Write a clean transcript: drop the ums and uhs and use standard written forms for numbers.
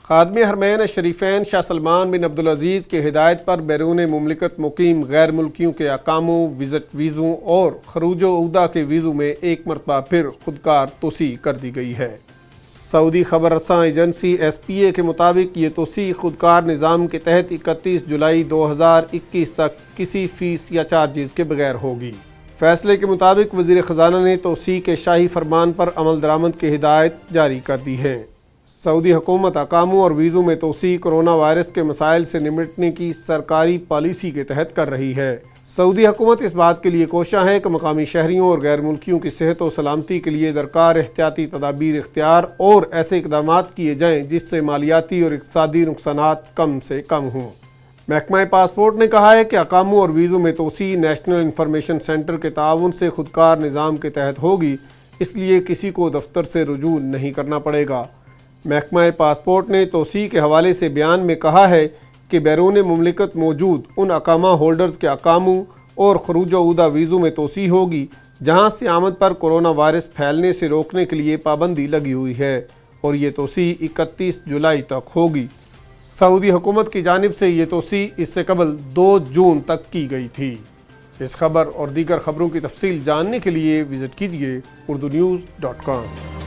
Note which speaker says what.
Speaker 1: خادم حرمین الشریفین شاہ سلمان بن عبدالعزیز کی ہدایت پر بیرون مملکت مقیم غیر ملکیوں کے اقاموں، وزٹ ویزوں اور خروج و عودہ کے ویزوں میں ایک مرتبہ پھر خودکار توسیع کر دی گئی ہے۔ سعودی خبر رساں ایجنسی ایس پی اے کے مطابق یہ توسیع خودکار نظام کے تحت 31 جولائی 2021 تک کسی فیس یا چارجز کے بغیر ہوگی۔ فیصلے کے مطابق وزیر خزانہ نے توسیع کے شاہی فرمان پر عمل درآمد کی ہدایت جاری کر دی ہے۔ سعودی حکومت اقاموں اور ویزوں میں توسیع کورونا وائرس کے مسائل سے نمٹنے کی سرکاری پالیسی کے تحت کر رہی ہے۔ سعودی حکومت اس بات کے لیے کوشاں ہے کہ مقامی شہریوں اور غیر ملکیوں کی صحت و سلامتی کے لیے درکار احتیاطی تدابیر اختیار اور ایسے اقدامات کیے جائیں جس سے مالیاتی اور اقتصادی نقصانات کم سے کم ہوں۔ محکمہ پاسپورٹ نے کہا ہے کہ اقاموں اور ویزوں میں توسیع نیشنل انفارمیشن سینٹر کے تعاون سے خودکار نظام کے تحت ہوگی، اس لیے کسی کو دفتر سے رجوع نہیں کرنا پڑے گا۔ محکمہ پاسپورٹ نے توسیع کے حوالے سے بیان میں کہا ہے کہ بیرون مملکت موجود ان اقامہ ہولڈرز کے اقاموں اور خروج و عودہ ویزوں میں توسیع ہوگی جہاں سے آمد پر کورونا وائرس پھیلنے سے روکنے کے لیے پابندی لگی ہوئی ہے، اور یہ توسیع 31 جولائی تک ہوگی۔ سعودی حکومت کی جانب سے یہ توسیع اس سے قبل 2 جون تک کی گئی تھی۔ اس خبر اور دیگر خبروں کی تفصیل جاننے کے لیے وزٹ کیجیے urdunews.com۔